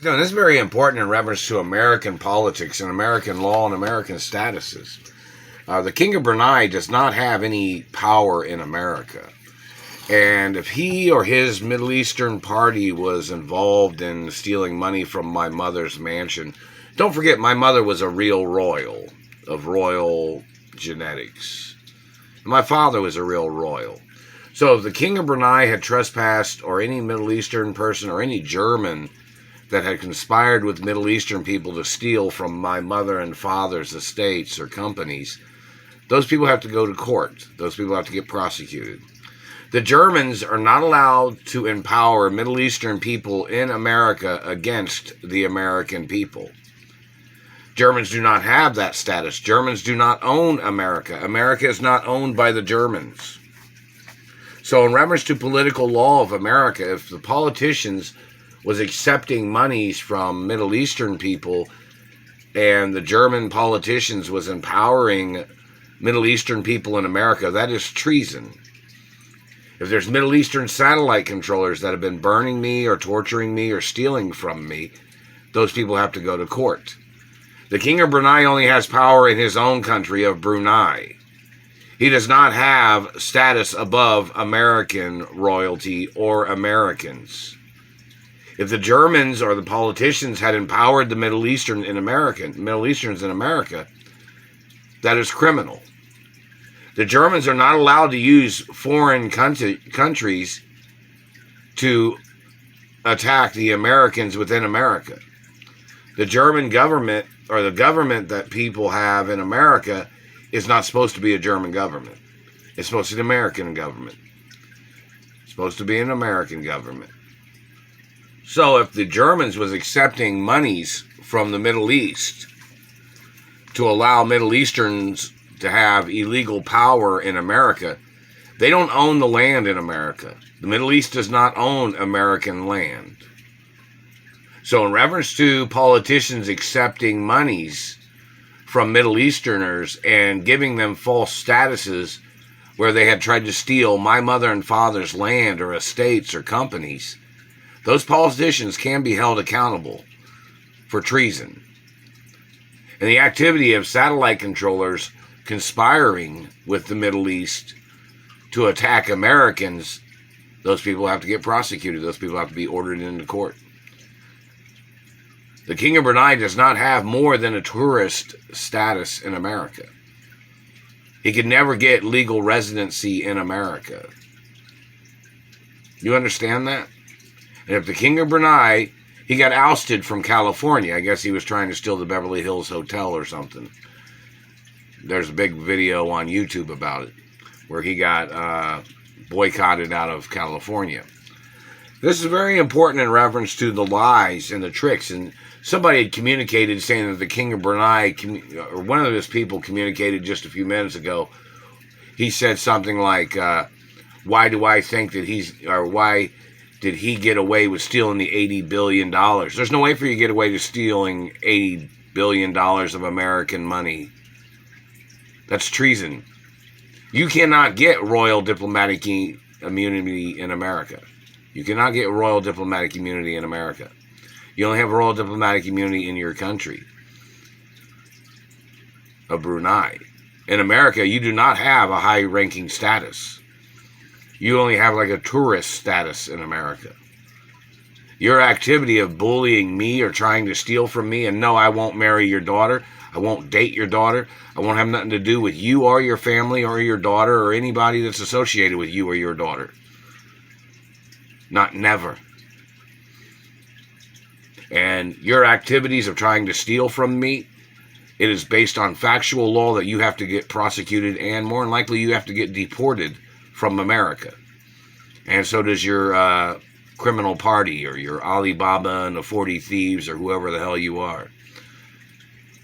So this is very important in reference to American politics and American law and American statuses. The King of Brunei does not have any power in America. And if he or his Middle Eastern party was involved in stealing money from my mother's mansion, don't forget my mother was a real royal of royal genetics. My father was a real royal. So if the King of Brunei had trespassed, or any Middle Eastern person or any German that had conspired with Middle Eastern people to steal from my mother and father's estates or companies, those people have to go to court. Those people have to get prosecuted. The Germans are not allowed to empower Middle Eastern people in America against the American people. Germans do not have that status. Germans do not own America. America is not owned by the Germans. So in reference to political law of America, if the politicians was accepting monies from Middle Eastern people and the German politicians was empowering Middle Eastern people in America, that is treason. If there's Middle Eastern satellite controllers that have been burning me or torturing me or stealing from me, those people have to go to court. The King of Brunei only has power in his own country of Brunei. He does not have status above American royalty or Americans. If the Germans or the politicians had empowered the Middle Easterns in America, that is criminal. The Germans are not allowed to use foreign countries to attack the Americans within America. The German government, or the government that people have in America, is not supposed to be a German government. It's supposed to be an American government. It's supposed to be an American government. So if the Germans was accepting monies from the Middle East to allow Middle Easterns to have illegal power in America, they don't own the land in America. The Middle East does not own American land. So in reference to politicians accepting monies from Middle Easterners and giving them false statuses where they had tried to steal my mother and father's land or estates or companies, those politicians can be held accountable for treason. And the activity of satellite controllers conspiring with the Middle East to attack Americans, those people have to get prosecuted. Those people have to be ordered into court. The King of Brunei does not have more than a tourist status in America. He could never get legal residency in America. You understand that? And if the King of Brunei, he got ousted from California. I guess he was trying to steal the Beverly Hills Hotel or something. There's a big video on YouTube about it, where he got boycotted out of California. This is very important in reference to the lies and the tricks. And somebody had communicated saying that the King of Brunei, or one of his people communicated just a few minutes ago. He said something like, why do I think that why did he get away with stealing the $80 billion? There's no way for you to get away with stealing $80 billion of American money. That's treason. You cannot get royal diplomatic immunity in America. You cannot get royal diplomatic immunity in America. You only have royal diplomatic immunity in your country of Brunei. In America, you do not have a high-ranking status. You only have like a tourist status in America. Your activity of bullying me or trying to steal from me, and no, I won't marry your daughter, I won't date your daughter, I won't have nothing to do with you or your family or your daughter or anybody that's associated with you or your daughter. Not never. And your activities of trying to steal from me, it is based on factual law that you have to get prosecuted, and more than likely you have to get deported from America. And so does your criminal party or your Alibaba and the 40 Thieves or whoever the hell you are.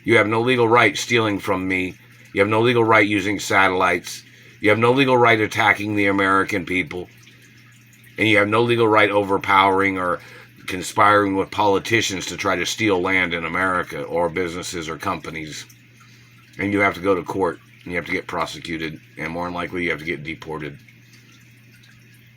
You have no legal right stealing from me. You have no legal right using satellites. You have no legal right attacking the American people. And you have no legal right overpowering or conspiring with politicians to try to steal land in America or businesses or companies. And you have to go to court and you have to get prosecuted, and more than likely you have to get deported.